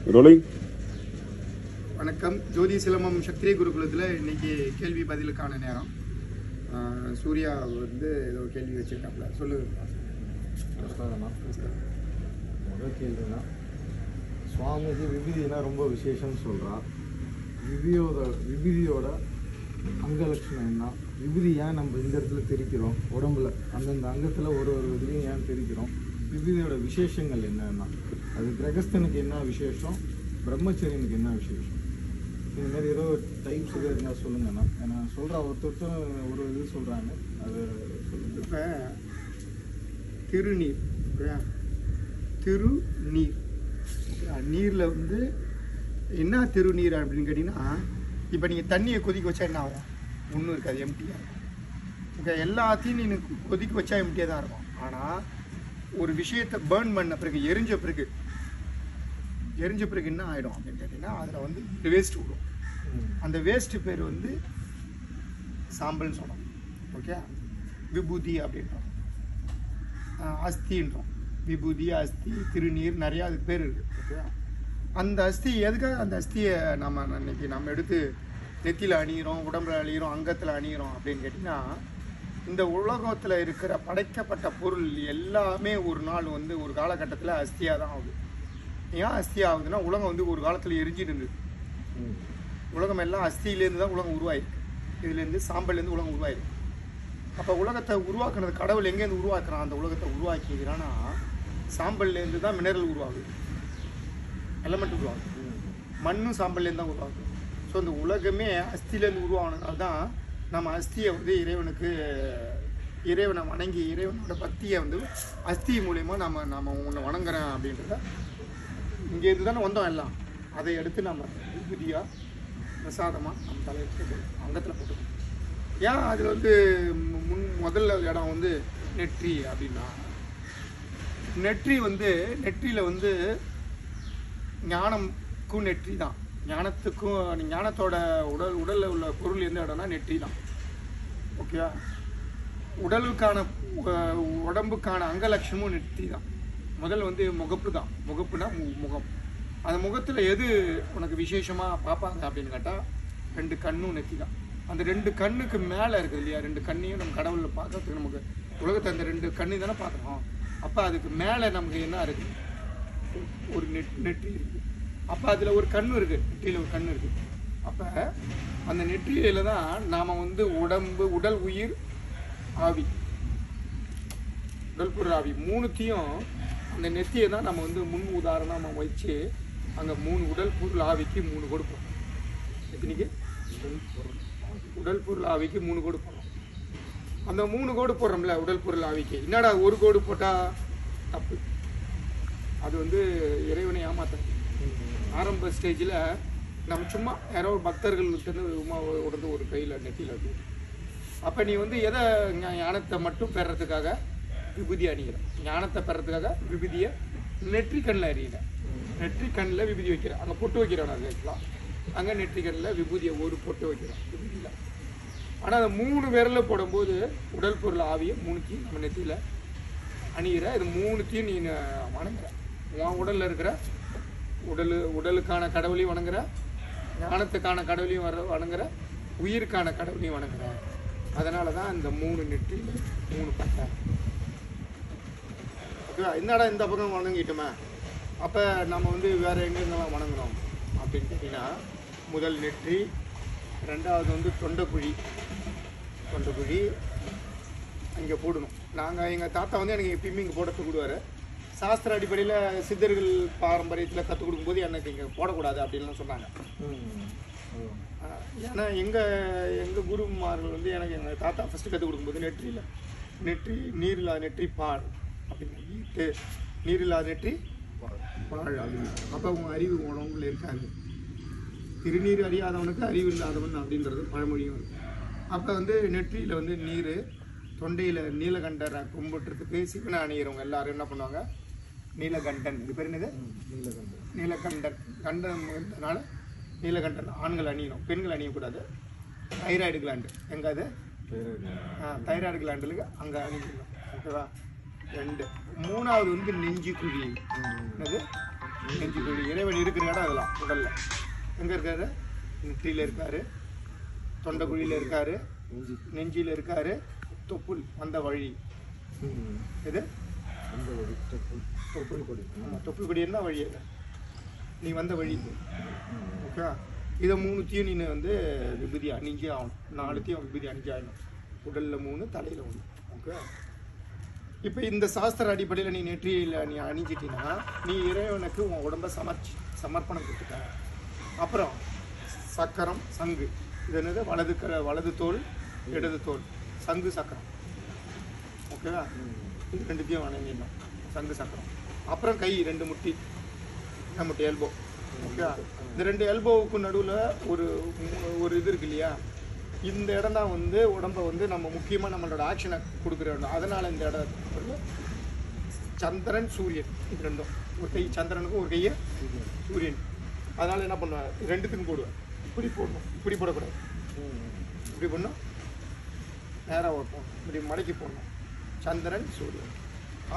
Rolling. வணக்கம். ஜோதி சிலம்பம் சக்திரிய குருகுலத்தில் இன்னைக்கு கேள்வி பதிலுக்கான நேரம். சூர்யா வந்து ஏதோ கேள்வி வச்சிருக்காப்ல, சொல்லுங்க. முதல் கேள்வினா, சுவாமிஜி விபூதினா ரொம்ப விசேஷம்னு சொல்கிறான். விபூதியோட அங்கலட்சணம் என்ன? விபூதி ஏன் நம்ம இந்த இடத்துல தெரிக்கிறோம்? உடம்புல அந்தந்த அங்கத்தில் ஒரு இதுலையும் ஏன் தெரிக்கிறோம்? விபூதியோட விசேஷங்கள் என்னன்னா, அது கிரகஸ்தனுக்கு என்ன விசேஷம், பிரம்மச்சரியனுக்கு என்ன விசேஷம்? இந்த மாதிரி ஏதோ டைப்ஸ் எதாவது இருந்தால் சொல்லுங்கண்ணா. ஏன்னா சொல்கிறா ஒருத்தர் ஒரு இது சொல்கிறாங்க, அது சொல்லுங்க. இப்போ திருநீர், திருநீர், நீரில் வந்து என்ன திருநீர் அப்படின்னு கேட்டிங்கன்னா, இப்போ நீங்கள் தண்ணியை கொதிக்க வச்சா என்ன ஆகும்? ஒன்றும் இருக்காது, எம்டியாக இருக்கும். ஓகே, எல்லாத்தையும் நீங்கள் கொதிக்க வச்சா எம்டியாக தான் இருக்கும். ஆனால் ஒரு விஷயத்தை பேர்ன் பண்ண பிறகு, எரிஞ்ச பிறகு என்ன ஆகிடும் அப்படின்னு கேட்டிங்கன்னா, அதில் வந்து வேஸ்ட் விடும். அந்த வேஸ்ட்டு பேர் வந்து சாம்பல்னு சொல்லணும். ஓகே, விபூதி அப்படின்றோம், அஸ்தின்றோம். விபூதி, அஸ்தி, திருநீர், நிறையா அதுக்கு பேர் இருக்குது. ஓகே, அந்த அஸ்தி எதுக்காக? அந்த அஸ்தியை நம்ம எடுத்து நெத்தியில் அணிகிறோம், உடம்புல அணிகிறோம், அங்கத்தில் அணிகிறோம் அப்படின்னு கேட்டிங்கன்னா, இந்த உலகத்தில் இருக்கிற படைக்கப்பட்ட பொருள் எல்லாமே ஒரு நாள் வந்து ஒரு காலகட்டத்தில் அஸ்தியாக தான் ஆகுது. ஏன் அஸ்தி ஆகுதுன்னா, உலகம் வந்து ஒரு காலத்தில் எரிஞ்சிட்டு இருந்தது. உலகம் எல்லாம் அஸ்தியிலேருந்து தான் உலகம் உருவாயிருக்கு. இதுலேருந்து சாம்பல்லேருந்து உலகம் உருவாயிருக்கு. அப்போ உலகத்தை உருவாக்குனது கடவுள் எங்கேருந்து உருவாக்குறான்? அந்த உலகத்தை உருவாக்கிக்கிறான்னா, சாம்பல்லேருந்து தான் மினரல் உருவாகுது, எலமெண்ட் உருவாகுது. மண்ணும் சாம்பல்லேருந்து தான் உருவாகுது. ஸோ இந்த உலகமே அஸ்தியிலேருந்து உருவானதுனால தான் நம்ம அஸ்தியை வந்து இறைவனை வணங்கி, இறைவனோட பக்தியை வந்து அஸ்தி மூலயமா நம்ம உன்னை வணங்குறேன் அப்படின்றத இங்கேருந்து தானே வந்தோம் எல்லாம். அதை எடுத்து நம்ம விபூதியாக பிரசாதமாக நம்ம தலையிட்டு அங்கத்தில் போட்டுக்கணும். ஏன் அதில் வந்து முதல்ல இடம் வந்து நெற்றி அப்படின்னா, நெற்றியில் வந்து ஞானம்க்கும் நெற்றி தான். ஞானத்துக்கும் ஞானத்தோட உடலில் உள்ள பொருள் எந்த இடம்னா நெற்றி தான். ஓகேவா? உடம்புக்கான அங்கலட்சணமும் நெற்றி தான். முதல்ல வந்து முகப்பு தான். முகப்புனா முகம். அந்த முகத்தில் எது உனக்கு விசேஷமாக பார்ப்பாங்க அப்படின்னு கேட்டால், 2 கண்ணும் நெற்றி தான். அந்த 2 கண்ணுக்கு மேலே இருக்குது இல்லையா, 2 கண்ணையும் நம்ம கடவுளில் பார்க்கறதுக்கு நமக்கு உலகத்தை அந்த 2 கண்ணு தானே பார்க்குறோம். அப்போ அதுக்கு மேலே நமக்கு என்ன இருக்குது? ஒரு நெற்றி இருக்குது. அப்போ அதில் ஒரு கண்ணு இருக்குது, நெற்றியில் ஒரு கண்ணு இருக்குது. அப்போ அந்த நெற்றியில தான் நாம் வந்து உடல், உயிர், ஆவி, உடல் பொருள், ஆவி மூணுத்தையும் அந்த நெற்றியை தான் நம்ம வந்து முன் உதாரணமாக வச்சு அங்கே 3 உடல் பொருள் ஆவிக்கு 3 கொடுப்போம். எத்தனைக்கு? உடல் பொருள் ஆவிக்கு 3 கோடு போடுறோம். அந்த 3 கோடு போடுறோம்ல உடல் பொருள் ஆவிக்கு, என்னடா 1 கோடு போட்டால் தப்பு. அது வந்து இறைவனை ஏமாத்த. ஆரம்ப ஸ்டேஜில் நம்ம சும்மா யாரோ பக்தர்கள் உடந்து ஒரு கையில் நெட்டியில் இருக்கு. அப்போ நீ வந்து எதை ஞானத்தை மட்டும் பெறறதுக்காக விபூதி அணிகிற, ஞானத்தை பெறறதுக்காக விபூதியை நெற்றி கண்ணில் அறியிற, நெற்றி கண்ணில் விபூதி வைக்கிறேன். அங்கே பொட்டு வைக்கிறோம், நான் கேட்கலாம். அங்கே நெற்றி கண்ணில் விபூதியை ஒரு பொட்டு வைக்கிறோம் விபூதியில். ஆனால் அந்த 3 விரலில் போடும்போது உடல் பொருள் ஆவியை 3த்தையும் நம்ம நெற்றியில் அணிகிற. இது 3த்தையும் நீ வணங்குற. உன் உடலில் இருக்கிற உடலுக்கான கடவுளையும் வணங்குற, ஞானத்துக்கான கடவுளையும் வணங்குற, உயிருக்கான கடவுளையும் வணங்குற. அதனால தான் இந்த 3 நெற்றி 3 பட்டை. ஓகேவா? என்னடா இந்த பக்கம் வணங்கிட்டோமே, அப்போ நம்ம வந்து வேறு எங்கெங்கெல்லாம் வணங்குறோம் அப்படின்னு கேட்டிங்கன்னா, முதல் நெற்றி, 2வது வந்து தொண்டைக்குழி இங்கே போடணும். எங்கள் தாத்தா வந்து எனக்கு எப்பயுமே இங்கே போட கொடுவாரு. சாஸ்திர அடிப்படையில் சித்தர்கள் பாரம்பரியத்தில் கற்றுக் கொடுக்கும்போது எனக்கு இங்கே போடக்கூடாது அப்படின்லாம் சொன்னாங்க. ஏன்னா எங்கள் குருமார்கள் வந்து எனக்கு எங்கள் தாத்தா ஃபஸ்ட்டு கற்றுக் கொடுக்கும்போது நெற்றி நீர் இல்லாத நெற்றி பால் அப்படின்னு, நீர் இல்லாத நெற்றி பால் அப்படின்னு. அப்போ உங்கள் அறிவு உடம்புல இருக்காது. திருநீர் அறியாதவனுக்கு அறிவு இல்லாதவன் அப்படின்றது பழமொழியும் இருக்குது. அப்போ வந்து நெற்றியில் வந்து நீர், தொண்டையில் நீலகண்டரை கும்பிட்டுறதுக்கு சிவனை அணிகிறவங்க எல்லாரும் என்ன பண்ணுவாங்க? நீலகண்டன். இது பேர் என்னது? நீலகண்டன். கண்டனால நீலகண்டன் ஆண்கள் அணியணும், பெண்கள் அணியக்கூடாது. தைராய்டு கிளாண்டு எங்கே? அது தைராய்டு கிளாண்டுக்கு அங்கே அணிஞ்சிடணும். ஓகேவா? 2. 3வது வந்து நெஞ்சு குழி. என்னது? நெஞ்சு குழி. இறைவன் இருக்கிற இடம் அதெல்லாம் உடலில் எங்கே இருக்காரு? நெற்றியில் இருக்கார், தொண்டை குழியில் இருக்கார், நெஞ்சியில் இருக்கார், தொப்புள் வந்த வழி. எது அந்த வழி? தொப்புள் கொடி. தொப்புள் கொடி என்ன வழி? நீ வந்த வழி. ஓகே, இதை 3த்தையும் நீ வந்து விபூதி அணிஞ்சே ஆகணும். 4த்தையும் விபூதி அணிஞ்சே ஆகணும். உடலில் 3, தலையில் 1. ஓகே, இப்போ இந்த சாஸ்திர அடிப்படையில் நீ நெற்றியில் நீ அணிஞ்சிட்டீங்கன்னா நீ இறைவனுக்கு உன் உடம்பை சமர்ப்பணம் கொடுத்துட்ட. அப்புறம் சக்கரம், சங்கு, இது என்னது? வலது தோல், இடது தோல், சங்கு சக்கரம். ஓகேவா? இது 2த்தையும் வணங்கிடணும், சங்கு சக்கரம். அப்புறம் கை 2 முட்டி, நம்மட்டு எல்போ. ஓகே, இந்த 2 எல்போவுக்கு நடுவில் ஒரு இது இருக்கு இல்லையா? இந்த இடம் தான் வந்து உடம்பை வந்து நம்ம முக்கியமாக நம்மளோட ஆக்ஷனை கொடுக்குற இடம். அதனால் இந்த இடம் சந்திரன் சூரியன், இது 2ம். ஒரு கை சந்திரனுக்கும் ஒரு கையை சூரியன். அதனால் என்ன பண்ணுவேன்? 2த்துக்கும் போடுவேன். இப்படி போடணும், இப்படி போடக்கூடாது. இப்படி பண்ணணும், நேராக வைப்போம், இப்படி மடக்கி போடணும். சந்திரன் சூரியன்.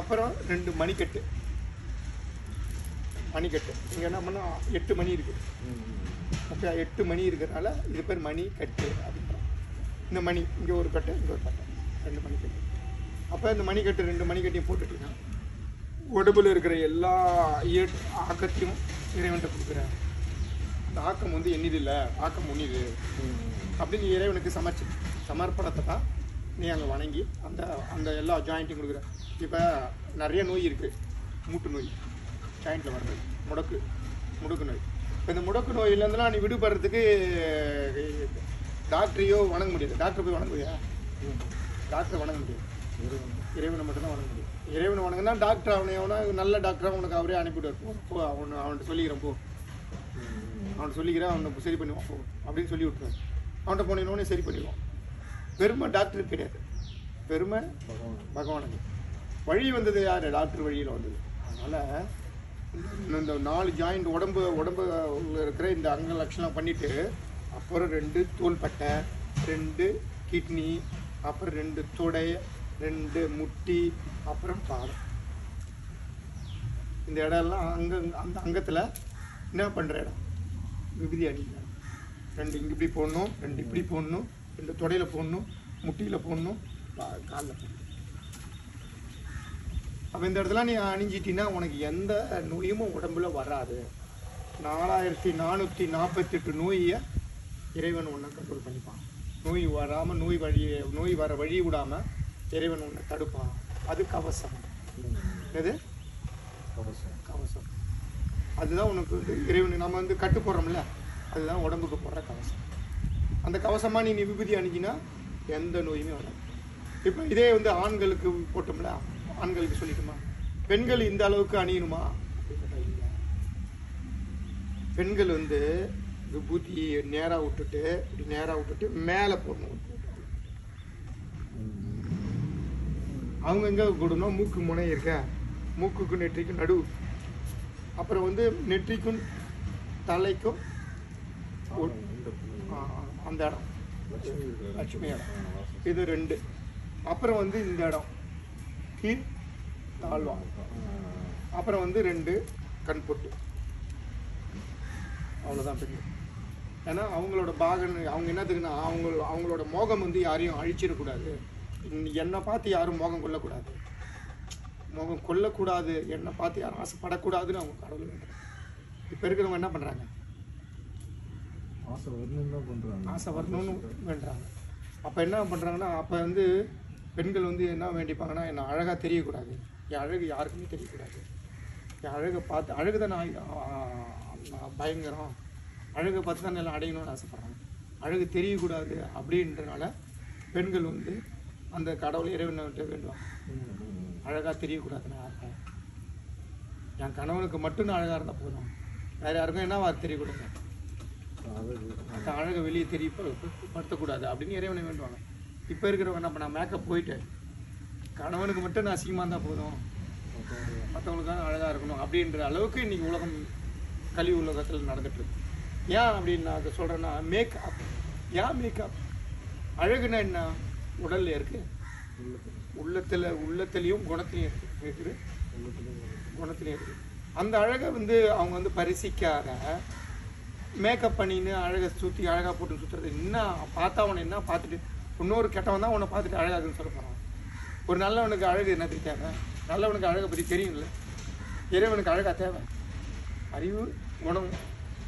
அப்புறம் 2 மணிக்கட்டு. இங்கே என்ன பண்ணால் 8 மணி இருக்குது. ஓகே, 8 மணி இருக்கிறனால இது பேர் மணி கட்டு அப்படின்றாங்க. இந்த மணி இங்கே ஒரு கட்டு, இங்கே ஒரு கட்டு, 2 மணிக்கட்டு. அப்போ இந்த மணிக்கட்டு 2 மணிக்கட்டையும் போட்டுட்டீங்கன்னா உடம்புல இருக்கிற எல்லா ஆக்கத்தையும் இறைவன்கிட்ட கொடுக்குறேன். அந்த ஆக்கம் வந்து எண்ணிதில்லை, ஆக்கம் உண்ணிது அப்படின்னு இறைவனுக்கு சமர்ப்பணத்தை தான் நீ அங்கே வணங்கி அந்த எல்லா ஜாயிண்ட்டையும் கொடுக்குற. இப்போ நிறைய நோய் இருக்குது. மூட்டு நோய், ஜாயிண்டில் வர்றது, முடக்கு நோய். இப்போ இந்த முடக்கு நோயிலேருந்துலாம் நீ விடுபடுறதுக்கு டாக்டரையோ வணங்க முடியாது. டாக்டர் போய் வணங்க முடியாது, டாக்டரை வணங்க முடியாது. இறைவனை மட்டும்தான் வணங்க முடியும். இறைவனை வணங்கினா டாக்டர் அவனை நல்ல டாக்டராக உனக்கு அவரே அனுப்பிவிடுவார். போ அவன்கிட்ட சொல்லிக்கிறேன், போ அவன் சொல்லிக்கிறேன், அவனை சரி பண்ணுவான், போ அப்படின்னு சொல்லி விட்டுருவான். அவன்கிட்ட போனோடனே சரி பண்ணிடுவான். பெருமை டாக்டருக்கு கிடையாது, பெருமை பகவானுக்கு. வழி வந்தது யார்? டாக்டர் வழியில் வந்தது. அதனால் இந்த 4 ஜாயிண்ட் உடம்பு இருக்கிற இந்த அங்க லட்சணம் பண்ணிவிட்டு அப்புறம் 2 தோள்பட்டை, 2 கிட்னி, அப்புறம் 2 தொடை, 2 முட்டி, அப்புறம் பாதம். இந்த இடம்லாம் அந்த அங்கத்தில் என்ன பண்ணுற இடம்? விபூதி அணிக்கணும். 2 இங்கே இப்படி போடணும், 2 இப்படி போடணும், 2 தொடையில் போடணும், முட்டியில் போடணும், காலில் போடணும். அப்போ இந்த இடத்துல நீ அணிஞ்சிட்டின்னா உனக்கு எந்த நோயும் உடம்புல வராது. 4448 நோயை இறைவன் உன்னை கண்ட்ரோல் பண்ணிப்பான். நோய் வராமல் நோய் வர வழி விடாமல் இறைவன் உன்னை தடுப்பான். அது கவசம். எது கவசம்? அதுதான் உனக்கு வந்து இறைவன் நம்ம வந்து கட்டு போடுறோம்ல, அதுதான் உடம்புக்கு போடுற கவசம். அந்த கவசமாக நீ விபூதி அணிஞ்சினா எந்த நோயுமே வராது. இப்போ இதே வந்து ஆண்களுக்கு போட்டோம்ல, ஆண்களுக்கு சொல்லிட்டுமா? பெண்கள் இந்த அளவுக்கு அணியணுமா? பெண்கள் வந்து விபூதி நேராக விட்டுட்டு மேலே போடணும். அவங்க எங்கே கொடுணும்? மூக்கு முனை இருக்க, மூக்குக்கும் நெற்றிக்கும் நடுவு. அப்புறம் வந்து நெற்றிக்கும் தலைக்கும் அந்த இடம் லட்சுமி இடம், இது 2. அப்புறம் வந்து இந்த இடம் கீழ் தாழ்வாங்க. அப்புறம் வந்து 2 கண் பொட்டு. அவ்வளோதான் பெண்கள். ஏன்னா அவங்களோட அவங்க என்னத்துக்குன்னா அவங்களோட மோகம் வந்து யாரையும் அழிச்சிடக்கூடாது. என்னை பார்த்து யாரும் மோகம் கொள்ளக்கூடாது, என்னை பார்த்து யாரும் ஆசைப்படக்கூடாதுன்னு அவங்க கடவுள் வேண்டாங்க. இப்போ இருக்கிறவங்க என்ன பண்ணுறாங்க? ஆசை வரணும்னு வேண்டுறாங்க. அப்போ என்ன பண்ணுறாங்கன்னா, அப்போ வந்து பெண்கள் வந்து என்ன வேண்டிப்பாங்கன்னா, என்னை அழகாக தெரியக்கூடாது, என் அழகு யாருக்குமே தெரியக்கூடாது, என் அழகை பார்த்து அழகு தான் நான் பயங்கரம், அழகை பார்த்து தான் எல்லாம் அடையணும்னு ஆசைப்பட்றாங்க. அழகு தெரியக்கூடாது அப்படின்றனால பெண்கள் வந்து அந்த கடவுளை இறைவன்கிட்ட வேண்டுவாங்க. அழகாக தெரியக்கூடாதுன்னு யாருக்கும், என் கணவனுக்கு மட்டும் நான் அழகாக இருந்தால் போதும், வேறு யாருக்கும் என்னவா தெரியக்கூடாது, அந்த அழகை வெளியே தெரியப்படுத்தக்கூடாது அப்படின்னு இறைவனை வேண்டுவாங்க. இப்போ இருக்கிறவங்க என்ன பண்ண, மேக்கப் போயிட்டு கணவனுக்கு மட்டும் நான் அசிங்கமாக இருந்தால் போதும், மற்றவங்களுக்காக அழகாக இருக்கணும் அப்படின்ற அளவுக்கு இன்றைக்கி உலகம் கல்வி உலகத்தில் நடந்துட்டுருக்கு. ஏன் அப்படின்னு நான் சொல்கிறேன்னா, மேக்கப். ஏன் மேக்கப்? அழகுனா என்ன? உடலில் இருக்குது, உள்ளத்துலேயும் குணத்துலேயும் இருக்குது, குணத்துலேயும் இருக்குது. அந்த அழகை வந்து அவங்க வந்து பரிசிக்காத மேக்கப் பண்ணின்னு அழகை சுற்றி அழகாக போட்டு சுற்றுறது என்ன பார்த்தா அவனை என்ன பார்த்துட்டு இன்னொரு கெட்டவன் தான் உன்னை பார்த்துட்டு அழகாகுன்னு சொல்ல போகிறான். ஒரு நல்லவனுக்கு அழகு என்ன தேவை? நல்லவனுக்கு அழகை பற்றி தெரியும்ல. இறைவனுக்கு அழகாக தேவை அறிவு, குணம்,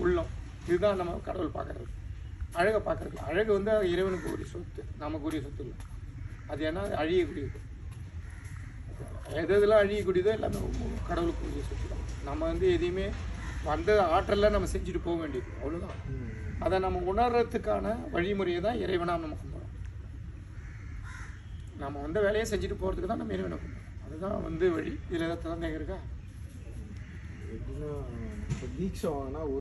உள்ளம். இதுதான் நம்ம கடவுள் பார்க்குறது. அழகை பார்க்குறது அழகு வந்து இறைவனுக்கு உரிய சொத்து, நமக்கு உரிய சொத்து இல்லை. அது ஏன்னா அழியக்கூடியது. எதெல்லாம் அழியக்கூடியதோ எல்லாமே கடவுளுக்கு உரிய சொத்து தான். நம்ம வந்து எதையுமே வந்த ஆற்றலில் நம்ம செஞ்சுட்டு போக வேண்டியது, அவ்வளோதான். அதை நம்ம உணர்றதுக்கான வழிமுறையை தான் இறைவனாக நம்ம கும்பிட்றோம். நம்ம வந்த வேலையை செஞ்சுட்டு போகிறதுக்கு தான் நம்ம இறைவனை கும்பிட்றோம். அதுதான் வந்து வழி. இதில் ஏதாவது தந்தை இருக்கா? எப்படின்னா இப்போ தீட்சை வாங்கினா